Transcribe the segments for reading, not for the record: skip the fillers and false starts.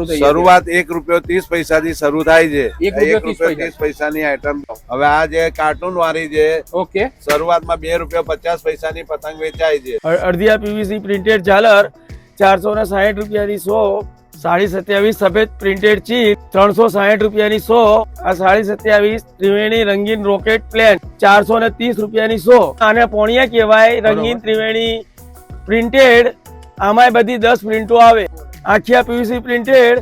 શરૂઆત ₹1.30 થી શરૂ થાય છે. ₹1.30 ની આઈટમ. હવે આ જે કાર્ટૂન વાળી છે, ઓકે, શરૂઆતમાં ₹2.50 ની પતંગ વેચાય છે. અડધિયા પીવીસી પ્રિન્ટેડ ઝાલર 460 રૂપિયાની 100. 27 સફેદ પ્રિન્ટેડ ચીપ 360 રૂપિયાની 100. આ 27 ત્રિવેણી રંગીન રોકેટ પ્લેન 430 રૂપિયાની 100. આને પોણિયા કહેવાય. રંગીન ત્રિવેણી પ્રિન્ટેડ, આમાંય બધી 10 પ્રિન્ટો આવે. આખિયા પીવીસી પ્રિન્ટેડ.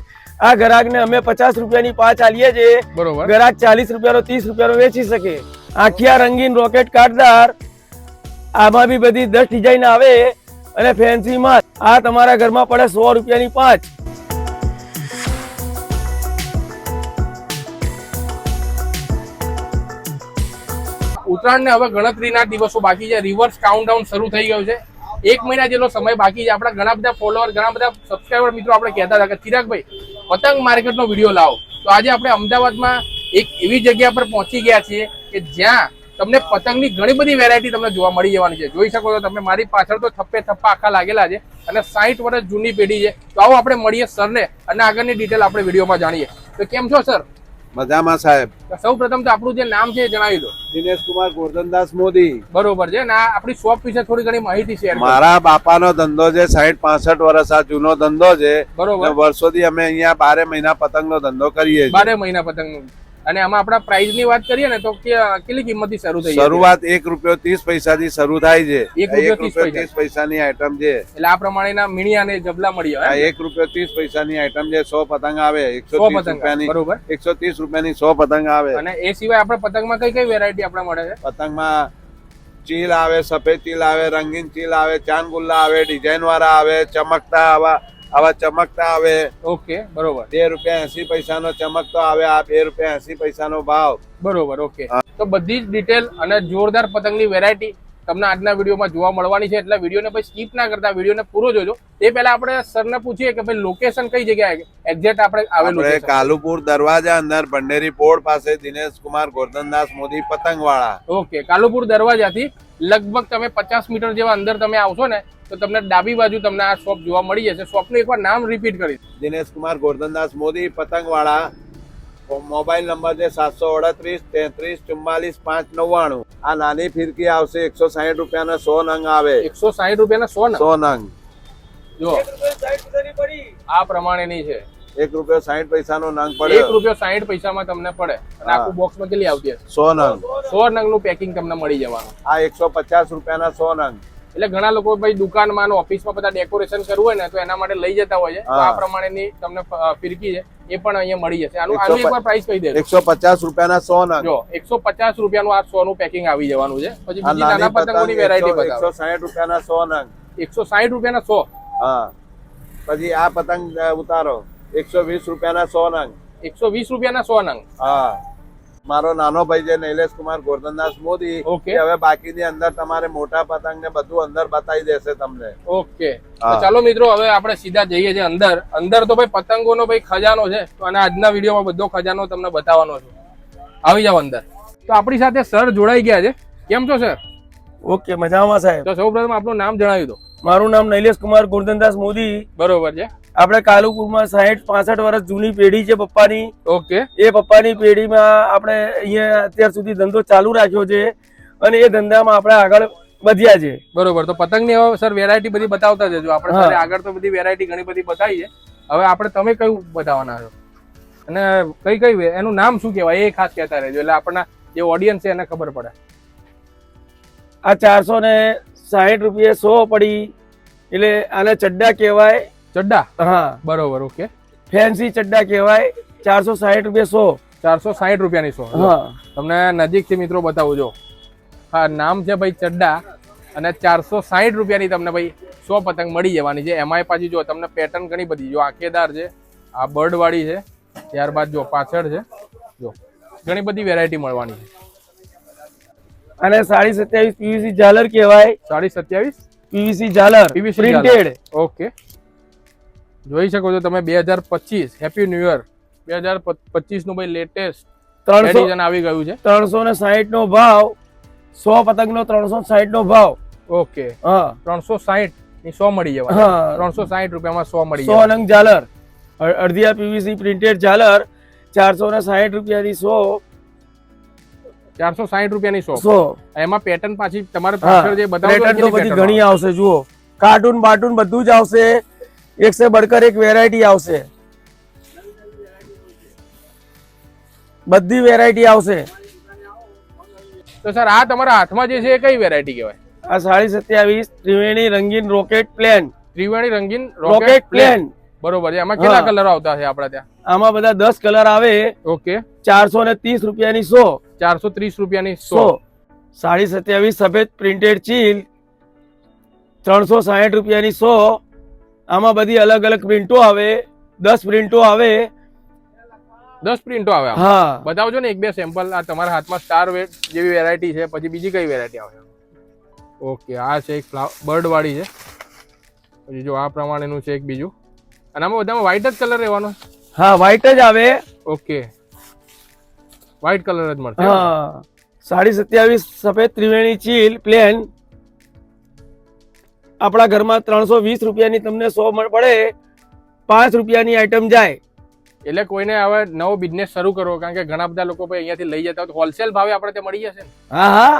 આ ગ્રાહકને અમે 50 રૂપિયાની 5 આલીએ છીએ. બરોબર. ગ્રાહક 40 રૂપિયાનો 30 રૂપિયાનો વેચી શકે. આખિયા રંગીન રોકેટ કાટદાર, આમાં બી બધી 10 ડિઝાઇન આવે. અને ફેન્સી માં આ તમારા ઘરમાં પડે 100 રૂપિયાની 5. ઉત્તરાયણ ને હવે ગણતરીના દિવસો બાકી છે. રિવર્સ કાઉન્ટડાઉન શરૂ થઈ ગયું છે. 1 મહિના જેટલો સમય બાકી છે. આપણા ઘણા બધા ફોલોઅર, ઘણા બધા સબસ્ક્રાઈબર મિત્રો આપણે કહેતા હતા કે ચિરાગભાઈ પતંગ માર્કેટનો વિડીયો લાવો. તો આજે આપણે અમદાવાદમાં એક એવી જગ્યા પર પહોંચી ગયા છીએ કે જ્યાં તમને પતંગની ઘણી બધી વેરાયટી તમને જોવા મળી જવાની છે. જોઈ શકો છો તમે, મારી પાછળ તો થપ્પે થપ્પા આખા લાગેલા છે અને 60 વર્ષ જૂની પેઢી છે. તો આવો આપણે મળીએ સરને અને આગળની ડિટેલ આપણે વિડીયોમાં જાણીએ. તો કેમ છો સર? મજામાં સાહેબ. સૌ પ્રથમ તો આપણું જે નામ છે એ જણાવી દો. દિનેશ કુમાર ગોરધનદાસ મોદી. બરોબર છે. અને આપણી શોપ વિશે થોડી ઘણી માહિતી શેર કરો. મારા બાપાનો ધંધો છે. 60-65 વર્ષ આ જૂનો ધંધો છે. બરોબર. વર્ષોથી અમે અહીંયા 12 મહિના પતંગનો ધંધો કરીએ છીએ. 12 મહિના પતંગ. અને આમાં આપણા પ્રાઇસ ની વાત કરીએ ને તો કેટલી કિંમત થી શરૂ થઈ? શરૂઆત ₹1.30 થી શરૂ થાય છે. ₹1.30 ની આઈટમ છે. એટલે આ પ્રમાણેના મીણિયા ને જબલા મળી આવે. ₹1.30 ની આઈટમ છે. 100 પતંગ આવે. 130 રૂપિયાની. બરોબર. 130 રૂપિયાની 100 પતંગ આવે. અને એ સિવાય આપણે પતંગમાં કઈ કઈ વેરાયટી આપણે મળે છે? પતંગમાં ચીલ આવે, સફેદ ચીલ આવે, રંગીન ચીલ આવે, ચાંદ ગુલ્લા આવે, ડિઝાઇન વાળા આવે, ચમકતા આવા ચમકતા આવે. ઓકે, બરોબર. ₹2.80 નો ચમકતો આવે. આ ₹2.80 નો ભાવ. બરોબર. ઓકે, તો બધી જ ડિટેલ અને જોરદાર પતંગની વેરાયટી તમને આજના વિડીયોમાં જોવા મળવાની છે. એટલે વિડીયોને ભાઈ સ્કીપ ના કરતા વિડીયોને પૂરો જોજો. તે પહેલા આપણે સરને પૂછીએ કે ભાઈ લોકેશન કઈ જગ્યાએ એક્ઝેક્ટ આપણે આવેલું છે? કાલુપુર દરવાજા અંદર ભંડેરી પોળ પાસે દિનેશ કુમાર ગોરધનદાસ મોદી પતંગવાળા. ઓકે, કાલુપુર દરવાજાથી લગભગ તમે 50 મીટર જેવા અંદર તમે આવશો ને તો તમને ડાબી બાજુ તમને આ શોપ જોવા મળી જશે. શોપનું એકવાર નામ રિપીટ કરી. દિનેશ કુમાર ગોરધનદાસ મોદી પતંગવાળા. મોબાઈલ નંબર છે 738 33 44 599. આ નાની ફિરકી આવશે. 160 રૂપિયાના 100 નંગ આવે. 160 રૂપિયાના 100 નંગ. જો આ પ્રમાણેની છે. ₹1.60 નો નંગ પડે. ₹1.60 તમને પડે. અને આખું બોક્સમાં કેટલી આવતી હશે? 100 નંગ. 100 નંગ નું પેકિંગ તમને મળી જવાનું. આ ₹150 રૂપિયાના 100 નંગ. એટલે ઘણા લોકો ભાઈ દુકાનમાં ઓફિસમાં બધા ડેકોરેશન કરવું હોય ને તો એના માટે લઈ જતા હોય છે. તો આ પ્રમાણેની તમને ફિરકી છે એ પણ અહીંયા મળી જશે. આનું એકવાર પ્રાઇસ કહી દે. ₹150 રૂપિયાના 100 નંગ. જો ₹150 રૂપિયાનું આ 100 નું પેકિંગ આવી જવાનું છે. પછી બીજી નાના પતંગોની વેરાયટી બતાવો. ₹160 રૂપિયાના 100 નંગ. ₹160 રૂપિયાના 100. હા. પછી આ પતંગ ઉતારો. ₹120 રૂપિયાના 100 નંગ. ₹120 રૂપિયાના 100 નંગ. હા. મારો નાનો ભાઈ છે નિલેશ કુમાર ગોરધનદાસ મોદી. ઓકે. હવે બાકીની અંદર તમારે મોટા પતંગ ને બધું અંદર બતાવી દેશે તમને. ઓકે, તો ચાલો મિત્રો હવે આપણે સીધા જઈએ છીએ અંદર. અંદર તો ભાઈ પતંગોનો ભાઈ ખજાનો છે. તો અને આજના વિડીયોમાં બધો ખજાનો તમને બતાવવાનો છે. આવી જાવ અંદર. તો આપણી સાથે સર જોડાઈ ગયા છે. કેમ છો સર? ઓકે, મજામાં સાહેબ. તો સૌપ્રથમ આપનું નામ જણાવી દો. મારું નામ નિલેશ કુમાર ગોરધનદાસ મોદી. બરોબર છે. આપણે કાલુપુરમાં 60-65 વર્ષ જૂની પેઢી છે પપ્પાની. ઓકે. એ પપ્પાની પેઢીમાં આપણે અહીંયા અત્યાર સુધી ધંધો ચાલુ રાખ્યો છે અને એ ધંધામાં આપણે આગળ વધ્યા છે. બરોબર. તો પતંગની હવે સર વેરાયટી બધી બતાવતા જજો. આપણે સર આગળ તો બધી વેરાયટી ઘણી બધી બતાવી છે. હવે આપણે તમે કયું બતાવવાના છો અને કઈ એનું નામ શું કહેવાય એ ખાસ કહેતા રહેજો એટલે આપણને જે ઓડિયન્સ છે એને ખબર પડે. આ 460 રૂપિયા 100 પડી. એટલે આને ચડ્ડા કહેવાય. ચડ્ડા? હા, બરોબર. ઓકે. ફેન્સી ચડ્ડા કહેવાય. 460 રૂપિયા 100. 460 રૂપિયાની 100. હા, તમને નજીકથી મિત્રો બતાવું જો. હા, નામ છે ભાઈ ચડ્ડા અને 460 રૂપિયાની તમને ભાઈ 100 પતંગ મળી જવાની છે. એમાંય પાછી જો તમને પેટર્ન ઘણી બધી જો આંખેદાર છે, આ બર્ડ વાળી છે, ત્યારબાદ જો પાછળ છે, જો ઘણી બધી વેરાયટી મળવાની છે. અને 27 પીવીસી ઝાલર કહેવાય. 27 પીવીસી ઝાલર પ્રિન્ટેડ. ઓકે, જોઈ શકો છો તમે. 2025 હેપી ન્યુ યર 2025 નું ભાઈ લેટેસ્ટ એડિશન આવી ગયું છે. 360 નો ભાવ. 100 પતંગનો 360 નો ભાવ. ઓકે. હા, 360 ની 100 મળી જવા. 360 રૂપિયામાં 100 મળી 100 નંગ ઝાલર. અડધિયા પીવીસી પ્રિન્ટેડ ઝાલર 460 રૂપિયાની 100 460 રૂપિયાની 100. 100 એમાં પેટર્ન પાછી તમારે હા પાછળ જે બતાવો પેટર્ન તો બધી ઘણી આવશે. જુઓ કાર્ટૂન બાર્ટૂન બધું જ આવશે. એક સે બડકર એક વેરાયટી આવશે. બધી વેરાયટી આવશે. તો સર આ તમારા હાથમાં જે છે એ કઈ વેરાયટી કહેવાય? આ 27 ત્રિવેણી રંગીન રોકેટ પ્લેન. ત્રિવેણી રંગીન રોકેટ પ્લેન બરોબર છે. આમાં કેટલા હા. કલર આવતા છે આપણા ત્યાં? આમાં બધા 10 કલર આવે. ઓકે 430 રૂપિયાની 100 430 રૂપિયાની 100 27 સફેદ પ્રિન્ટેડ ચીલ 360 રૂપિયાની 100. આમાં બધી અલગ અલગ પ્રિન્ટો આવે. 10 પ્રિન્ટો આવે. 10 પ્રિન્ટો આવે આમાં. હા બતાવજો ને એક બે સેમ્પલ. આ તમારા હાથમાં સ્ટાર જેવી વેરાયટી છે, પછી બીજી કઈ વેરાયટી આવે? ઓકે આ છે એક બર્ડ વાળી છે. પછી જો આ પ્રમાણેનું છે એક બીજું. અને આમાં બધામાં વ્હાઈટ જ કલર રહેવાનો? હા વ્હાઈટ જ આવે. ઓકે વ્હાઈટ કલર જ મળશે. હા 27 સફેદ ત્રિવેણી ચીલ પ્લેન આપણા ઘરમાં 320 રૂપિયાની તમને 100 પડે. 5 રૂપિયાની આઈટમ જાય. એટલે કોઈને હવે નવો બિઝનેસ શરૂ કરવો, કારણ કે ઘણા બધા લોકો ભાઈ અહીંયાથી લઈ જતા હોય તો હોલસેલ ભાવે આપણે ત્યાં મળી જશે ને? હા હા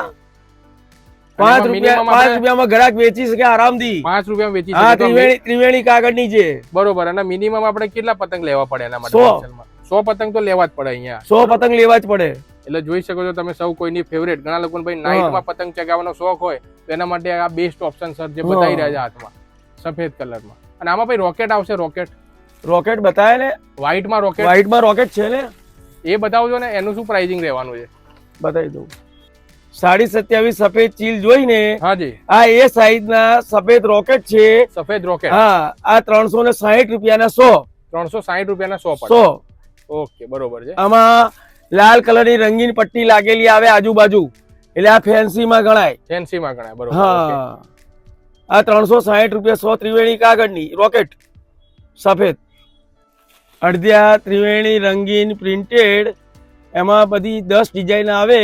5 minimum રૂપિયામાં ગ્રાહક વેચી શકે આરામથી. 5 રૂપિયામાં વેચી હા શકે તો ત્રિવેણી કાગળની છે. બરોબર. અને મિનિમમ આપણે કેટલા પતંગ લેવા પડે એના માટે? 100. હોલસેલમાં 100 પતંગ તો લેવા જ પડે અહીંયા. 100 પતંગ લેવા જ પડે. એટલે જોઈ શકો છો તમે સૌ કોઈની ફેવરેટ. ઘણા લોકોને ભાઈ નાઇટમાં પતંગ ચગાવવાનો શોખ હોય તો એના માટે આ બેસ્ટ ઓપ્શન સર જે બતાવી રહ્યા છે હાથમાં સફેદ કલરમાં. અને આમાં ભાઈ રોકેટ આવશે. રોકેટ બતાવે ને. વ્હાઈટમાં રોકેટ. વ્હાઈટમાં રોકેટ છે ને. એ બતાવજો ને. એનું શું પ્રાઇસિંગ રહેવાનું છે? બતાવી દઉં. 27 સફેદ ચીલ જોઈને હાજી આ એ સાઈઝ ના સફેદ રોકેટ છે. સફેદ રોકેટ. હા આ 360 રૂપિયાના 100. 360 રૂપિયાના 100 પડે. 100. ઓકે બરોબર છે. આમાં લાલ કલરની રંગીન પટ્ટી લાગેલી આવે આજુબાજુ, એટલે આ ફેન્સી માં ગણાય. ફેન્સી માં ગણાય. બરોબર. હા આ 360 રૂપિયા 100 ત્રિવેણી કાગળની રોકેટ સફેદ. અડધિયા ત્રિવેણી રંગીન પ્રિન્ટેડ. એમાં બધી 10 ડિઝાઇન આવે.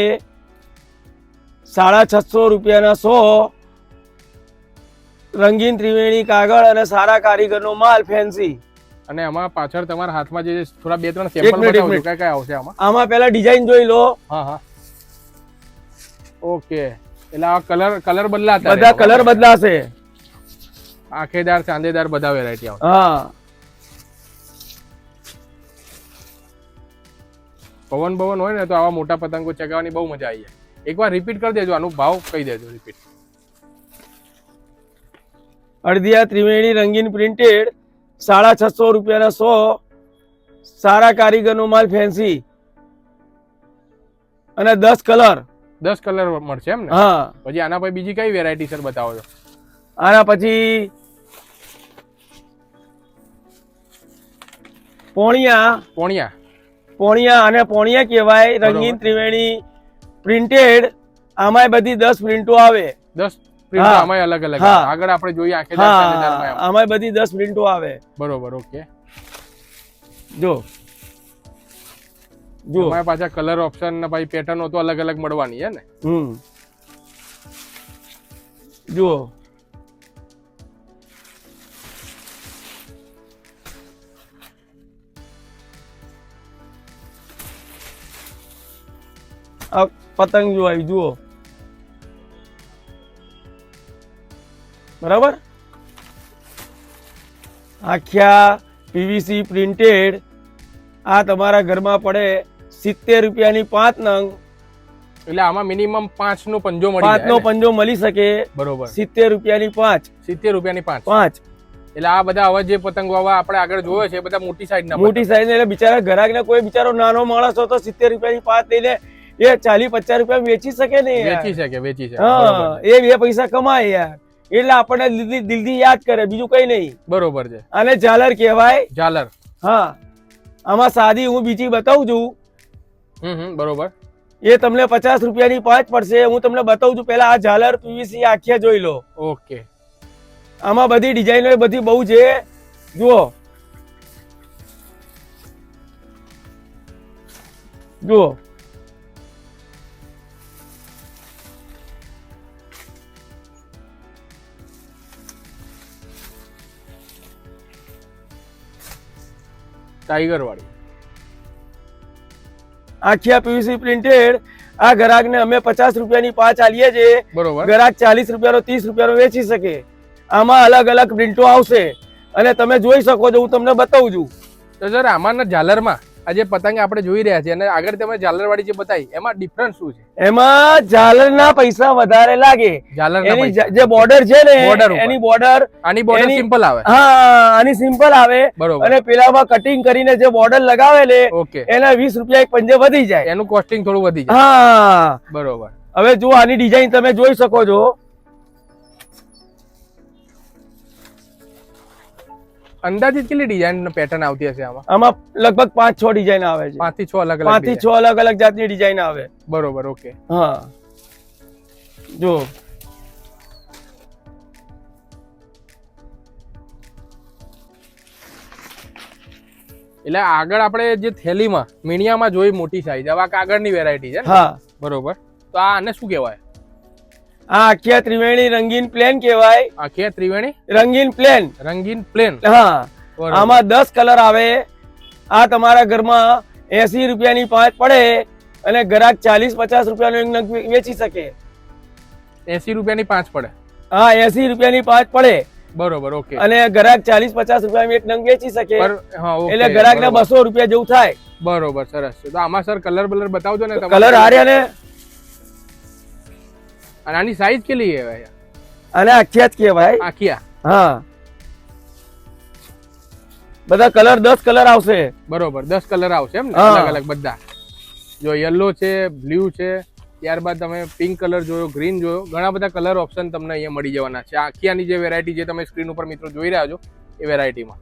650 રૂપિયાના 100. રંગીન ત્રિવેણી કાગળ અને સારા કારીગરનો માલ ફેન્સી. અને આમાં પાછળ તમારા હાથમાં જે થોડા 2-3 એક સેમ્પલ મિનિટ, બતાવજો કઈ કઈ આવશે આમાં? આમાં પહેલા ડિઝાઇન જોઈ લો. હા હા ઓકે. એટલે આ કલર બદલાતા બધા કલર બદલાશે. આંખેદાર ચાંદેદાર બધા વેરાયટી આવશે. હા પવન હોય ને તો આવા મોટા પતંગો ચગાવવાની બહુ મજા આવી જાય. એકવાર રિપીટ કરી દેજો. આનું ભાવ કહી દેજો રિપીટ. અડધિયા ત્રિવેણી રંગીન પ્રિન્ટેડ 650 રૂપિયાના 100. સારા કારીગરનો માલ ફેન્સી અને 10 કલર. 10 કલર મળશે એમ ને? હા પછી આના પછી બીજી કઈ વેરાયટી સર બતાવો છો? આના પછી પોણિયા અને પોણિયા કહેવાય. રંગીન ત્રિવેણી પ્રિન્ટેડ. આમાં બધી 10 પ્રિન્ટો આવે. 10 પ્રિન્ટ હા. આમાં અલગ અલગ હા. આગળ આપણે જોઈએ આંખેદાર હા ચાંદેદારમાં એમ. આમાં બધી 10 પ્રિન્ટો આવે. બરોબર. ઓકે. જો જો અમારે પાછા કલર ઓપ્શન ને ભાઈ પેટર્નો તો અલગ અલગ મળવાની છે ને? જુઓ આ પતંગ જો આવી જુઓ. બરાબર. આખ્યા પીવીસી પ્રિન્ટેડ. આ તમારા ઘરમાં પડે 70 રૂપિયાની 5 નંગ. એટલે આમાં મિનિમમ 5 નો પંજો મળી 5 નો પંજો મળી શકે. બરોબર. 70 રૂપિયાની 5. 70 રૂપિયાની 5. 5 એટલે આ બધા હવે જે પતંગો હવે આપણે આગળ જોયો છે એ બધા મોટી સાઈઝ ના મોટી સાઈઝ. એટલે બિચારા ગ્રાહક ને કોઈ બિચારો નાનો માણસ હોય તો 70 રૂપિયાની 5 લઈને એ 40-50 રૂપિયા વેચી શકે ને યાર. વેચી શકે. હા એ 2 પૈસા કમાય યાર. એટલે આપણને દિલથી યાદ કરે, બીજું કઈ નહીં. બરોબર છે. આને ઝાલર કહેવાય. ઝાલર. હા આમાં સાદી હું બીજી બતાવું છું. બરોબર. એ તમને 50 રૂપિયાની 5 પડશે. હું તમને બતાવું છું. પેલા આ ઝાલર પીવીસી આખિયા જોઈ લો. ઓકે. આમાં બધી ડિઝાઇનો બધી બહુ છે. જુઓ જુઓ ટાઈગર વાળી આખિયા પીવીસી પ્રિન્ટેડ આ ગ્રાહકને અમે 50 રૂપિયાની 5 આલીએ છીએ. બરોબર. ગ્રાહક 40 રૂપિયાનો 30 રૂપિયાનો વેચી શકે. આમાં અલગ અલગ પ્રિન્ટો આવશે અને તમે જોઈ શકો છો. હું તમને બતાવું છું. તો સર આમાંના ઝાલરમાં આ જે પતંગ આપણે જોઈ રહ્યા છીએ અને આગળ તમે ઝાલર વાળી જે બતાવી એમાં ડિફરન્સ શું છે? એમાં ઝાલરના પૈસા વધારે લાગે. ઝાલરના એની પૈસા. જે બોર્ડર છે ને Border ઉપર. એની બોર્ડર આની બોર્ડર એની- સિમ્પલ આવે. હા આની સિમ્પલ આવે બરોબર. અને પેલામાં કટિંગ કરીને જે બોર્ડર લગાવે ને ઓકે. એના 20 રૂપિયા એક પંજે વધી જાય. એનું કોસ્ટિંગ થોડું વધી જાય. હા બરોબર. હવે જો આની ડિઝાઇન તમે જોઈ શકો છો. અંદાજિત કેટલી ડિઝાઇન પેટર્ન આવતી હશે આમાં? આમાં લગભગ 5-6 ડિઝાઇન આવે છે. 5 થી 6 અલગ અલગ 5 થી 6 અલગ અલગ જાતની ડિઝાઇન આવે. બરોબર. ઓકે. હા જો એટલે આગળ આપણે જે થેલીમાં મીણિયામાં જોઈ મોટી સાઈઝ હવે આ કાગળની વેરાયટી છે ને? હા બરોબર. તો આ આને શું કહેવાય? આ આખિયા ત્રિવેણી રંગીન પ્લેન કહેવાય. આખી ત્રિવેણી રંગીન પ્લેન. રંગીન પ્લેન. હા બરોબર. આમાં 10 કલર આવે. આ તમારા ઘરમાં 80 રૂપિયાની 5 પડે અને ગ્રાહક 40-50 રૂપિયાનો એક નંગ વેચી શકે. 80 રૂપિયાની 5 પડે. હા 80 રૂપિયાની 5 પડે બરોબર. ઓકે. અને ગ્રાહક 40-50 રૂપિયામાં એક નંગ વેચી શકે. હા ઓકે. એટલે ગ્રાહકને બરોબર. 200 રૂપિયા જેવું થાય. બરોબર. સરસ છે. તો આમાં સર કલર બલર બતાવજો ને તમે. કલર હાર્યા ને અને આની સાઈઝ કેટલી કહેવાય? અને આખિયા જ કહેવાય. આખિયા. હા બધા કલર 10 કલર આવશે. બરોબર. 10 કલર આવશે એમ ને? હા. અલગ અલગ બધા. જો યલો છે, બ્લુ છે, ત્યારબાદ તમે પિંક કલર જોયો, ગ્રીન જોયો, ઘણા બધા કલર ઓપ્શન તમને અહીંયા મળી જવાના છે. આખિયાની જે વેરાયટી જે તમે સ્ક્રીન ઉપર મિત્રો જોઈ રહ્યા છો એ વેરાયટીમાં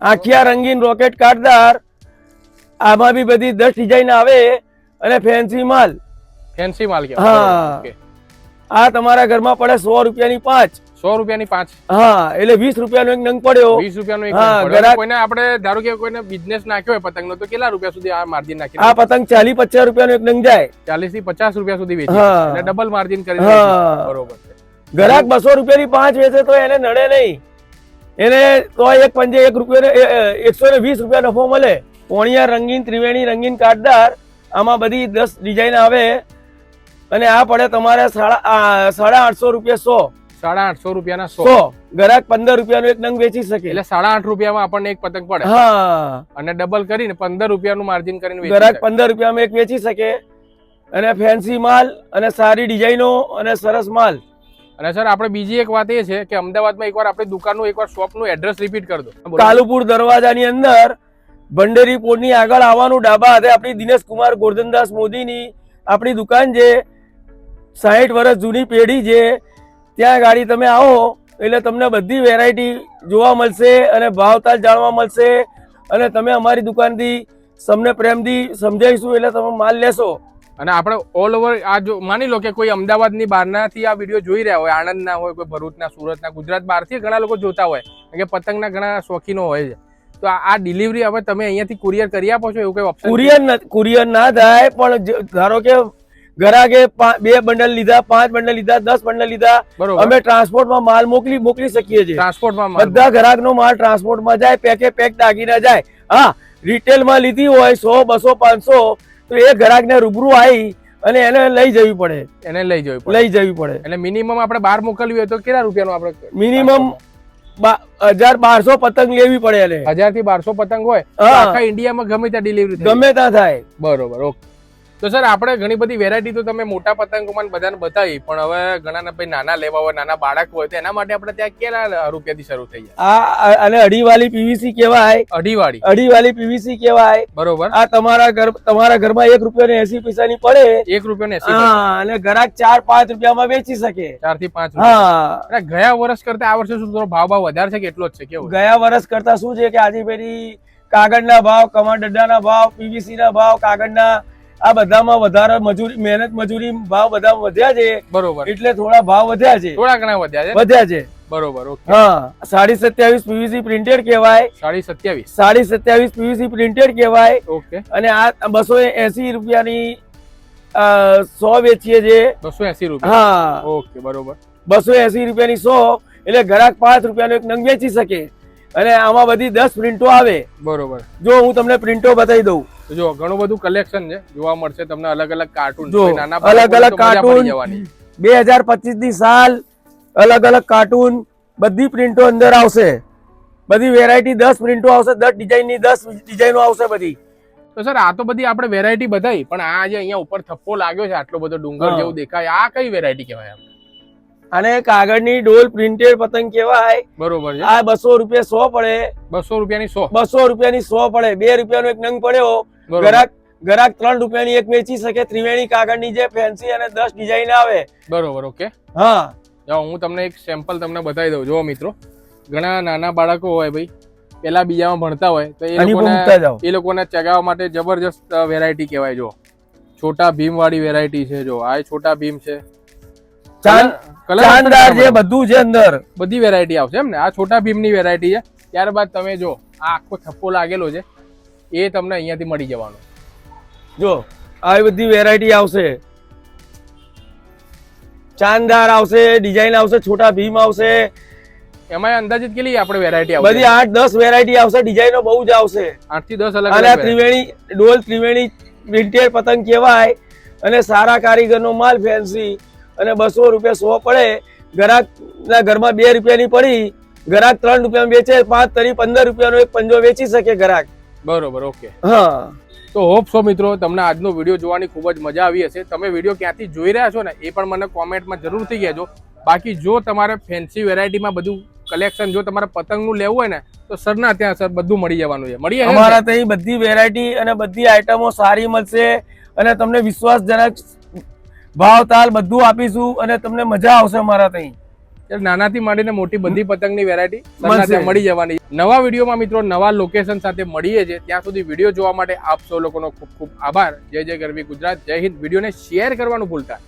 આખિયા રંગીન રોકેટ કાટદાર. આમાં બી બધી 10 ડિઝાઇન આવે અને ફેન્સી માલ. ફેન્સી માલ હા. કહેવાય. ઓકે. આ તમારા ઘરમાં પડે 100 રૂપિયાની 5. 100 રૂપિયાની 5. હા એટલે 20 રૂપિયાનો એક નંગ પડ્યો. 20 રૂપિયાનો એક હા, પડે. ગ્રાહક- કોઈને આપણે ધારો કે કોઈને બિઝનેસ નાખ્યો હોય પતંગનો તો કેટલા રૂપિયા સુધી આ માર્જિન નાખી આ પતંગ 40-50 રૂપિયાનો એક નંગ જાય. 40 થી 50 રૂપિયા સુધી વેચી હા. એટલે ડબલ માર્જિન કરી હા. બરોબર છે. ગ્રાહક 200 રૂપિયાની 5 વેચે તો એને નડે નહીં. એને તો એક પંજે 1 રૂપિયાનો 120 રૂપિયા નફો મળે. પોણિયા રંગીન ત્રિવેણી રંગીન કાટદાર. આમાં બધી 10 ડિઝાઇન આવે અને આ પડે તમારે 850 રૂપિયા 850 રૂપિયાના 100. 100. ગ્રાહક 15 રૂપિયાનો એક નંગ વેચી શકે. એટલે 8.5 રૂપિયામાં આપણને એક પતંગ પડે હા અને ડબલ કરીને 15 રૂપિયાનું માર્જિન કરીને વેચી ગ્રાહક શકાય. 15 રૂપિયામાં એક વેચી શકે. અને ફેન્સી માલ અને સારી ડિઝાઇનો અને સરસ માલ. અને સર આપણે બીજી એક વાત એ છે કે અમદાવાદમાં એકવાર આપણી દુકાનનું એકવાર શોપનું એડ્રેસ રિપીટ કરી દો. કાલુપુર દરવાજાની અંદર ભંડેરી પોળની આગળ આવવાનું ડાબા હાથે આપણી દિનેશ કુમાર ગોરધનદાસ મોદીની આપણી દુકાન છે. 60 વર્ષ જૂની પેઢી છે. ત્યાં ગાડી તમે આવો એટલે તમને બધી વેરાયટી જોવા મળશે અને ભાવતાલ જાણવા મળશે અને તમે અમારી દુકાનથી તમને પ્રેમથી સમજાવીશું એટલે તમે માલ લેશો. અને આપણે ઓલ ઓવર આ જો માની લો કે કોઈ અમદાવાદની બહારનાથી આ વિડીયો જોઈ રહ્યા હોય, આણંદના હોય, કોઈ ભરૂચના, સુરતના, ગુજરાત બહારથી ઘણા લોકો જોતા હોય કારણ કે પતંગના ઘણા શોખીનો હોય છે. તો આ ડિલિવરી હવે તમે અહીંયાથી કુરિયર કરી આપો છો એવું કઈ ઓપ્શન? કુરિયર ના થાય પણ ધારો કે ગ્રાહકે 2 બંડલ લીધા, 5 બંડલ લીધા, 10 બંડલ લીધા, બરોબર. અમે ટ્રાન્સપોર્ટમાં માલ મોકલી શકીએ છીએ. ટ્રાન્સપોર્ટમાં બધા ગ્રાહકનો માલ ટ્રાન્સપોર્ટમાં જાય, પેક દાગીના જાય. હા રિટેલમાં લીધી હોય 100, 200, 500 તો એ ગ્રાહકને રૂબરૂ આવી અને એને લઈ જવી પડે. એને લઈ જવી પડે. એટલે મિનિમમ આપણે બહાર મોકલવી હોય તો કેટલા રૂપિયાનું આપણે? મિનિમમ 1000-1200 પતંગ લેવી પડે એને. 1000 થી 1200 પતંગ હોય તો હા. આખા ઇન્ડિયામાં ગમે ત્યાં ડિલિવરી ગમે ત્યાં થાય. બરોબર. ઓકે. તો સર આપણે ઘણી બધી વેરાયટી તો તમે મોટા પતંગોમાં બધાને બતાવી પણ હવે ઘણા ભાઈ નાના લેવા હોય, નાના બાળક હોય તો એના માટે આપણે ત્યાં કેટલા રૂપિયાથી શરૂ થઈ જાય? આ અને અઢીવાળી પીવીસી કહેવાય. અઢીવાળી પીવીસી કહેવાય. બરોબર. આ તમારા ઘરમાં 1 રૂપિયા 80 પૈસાની પડે. 1 રૂપિયા 80 હા અને ગ્રાહક 4-5 રૂપિયામાં વેચી શકે. 4 થી 5. હા અને ગયા વર્ષ કરતા આ વર્ષે શું થોડો ભાવ વધારે છે કે એટલો જ છે? કેવું? ગયા વર્ષ કરતા શું છે કે આજે પેલી કાગળના ભાવ, કમાન્ડરના ભાવ, પીવીસી ના ભાવ, કાગળના આ બધામાં વધારે મહેનત મજૂરી ભાવ બધા વધ્યા છે. બરોબર. એટલે થોડા ભાવ વધ્યા છે. થોડા ઘણા વધ્યા છે. બરોબર. ઓકે. હા 27.5 પીવીસી પ્રિન્ટેડ કહેવાય. 27.5 પીવીસી પ્રિન્ટેડ કહેવાય. ઓકે. અને આ 280 રૂપિયાની 100 વેચીએ છે. 280 રૂપિયા. હા ઓકે. બરોબર. 280 રૂપિયાની 100 એટલે ગ્રાહક 5 રૂપિયાનો એક નંગ વેચી શકે. અને આમાં બધી 10 પ્રિન્ટો આવે. બરોબર. જો હું તમને પ્રિન્ટો બતાવી દઉં. જો ઘણું બધું કલેક્શન છે, જોવા મળશે તમને અલગ અલગ કાર્ટૂન. જો અલગ અલગ કાર્ટૂન 2025 ની સાલ, અલગ અલગ કાર્ટૂન, બધી પ્રિન્ટો અંદર આવશે. બધી વેરાયટી 10 પ્રિન્ટો આવશે, 10 ડિઝાઇનની 10 ડિઝાઇનો આવશે બધી. તો સર આ તો બધી આપણે વેરાયટી બતાવી, પણ આ જે અહીંયા ઉપર થપ્પો લાગ્યો છે આટલો બધો ડુંગર જેવું દેખાય, આ કઈ વેરાયટી કહેવાય? અને કાગળની ડોલ પ્રિન્ટેડ પતંગ કહેવાય. બરોબર છે. આ 200 રૂપિયા 100 પડે. 200 રૂપિયાની 100. 200 રૂપિયાની 100 પડે. 2 રૂપિયાનો એક નંગ પડ્યો. ગ્રાહક 3 રૂપિયાની એક વેચી શકે. ત્રિવેણી કાગળની જે ફેન્સી અને 10 ડિઝાઇન આવે. બરોબર. ઓકે. હા, જો હું તમને એક સેમ્પલ તમને બતાવી દઉં. જો મિત્રો, ઘણા નાના બાળકો હોય ભાઈ, પેલા બીજામાં ભણતા હોય, તો એ લોકોને ચગાવવા માટે જબરજસ્ત વેરાયટી કહેવાય. જો છોટા ભીમ વાળી વેરાયટી છે. જો આ છોટા ભીમ છે, ચાંદાર જે બધું છે અંદર, બધી વેરાયટી આવશે એમ ને. આ છોટા ભીમ ની વેરાયટી છે. ત્યારબાદ તમે જો આ આખો થપ્પો લાગેલો છે, એ તમને અહીંયાથી મળી જવાનો. જો આવી બધી વેરાયટી આવશે. ચાંદાર આવશે, ડિઝાઇન આવશે, છોટા ભીમ આવશે. એમાં અંદાજિત કેટલી આપણે વેરાયટી આવશે? બધી 8-10 વેરાયટી આવશે. ડિઝાઇનો બહુ જ આવશે. 8 થી 10 અલગ અને ત્રિવેણી ડોલ ત્રિવેણી પ્રિન્ટેડ પતંગ કહેવાય. અને સારા કારીગરનો માલ ફેન્સી. અને 200 રૂપિયા 100 પડે. ગ્રાહકના ઘરમાં 2 રૂપિયાની પડી, ગ્રાહક 3 રૂપિયામાં વેચે, 5 તરી 15 રૂપિયાનો એક પંજો વેચી શકે ગ્રાહક. બરોબર. ઓકે. હા, તો હોપ સો મિત્રો તમને આજનો વિડીયો જોવાની ખૂબ જ મજા આવી હશે. તમે વિડીયો ક્યાંથી જોઈ રહ્યા છો ને એ પણ મને કોમેન્ટમાં જરૂરથી કહેજો. બાકી જો તમારે ફેન્સી વેરાયટીમાં બધું કલેક્શન, જો તમારે પતંગનું લેવું હોય ને, તો સરના ત્યાં સર બધું મળી જવાનું છે. મળી અમારા ત્યાં બધી વેરાયટી અને બધી આઈટમો સારી મળશે. અને તમને વિશ્વાસજનક ભાવ તાલ બધું આપીશું અને તમને મજા આવશે અમારા ત્યાં. નાનાથી માંડીને મોટી બધી પતંગની વેરાયટી ત્યાં મળી જવાની. નવા વિડીયોમાં મિત્રો નવા લોકેશન સાથે મળીએ છીએ. ત્યાં સુધી વિડીયો જોવા માટે આપ સૌ લોકોનો ખૂબ ખૂબ આભાર. જય જય ગરવી ગુજરાત. જય હિન્દ. વિડીયોને શેર કરવાનું ભૂલતા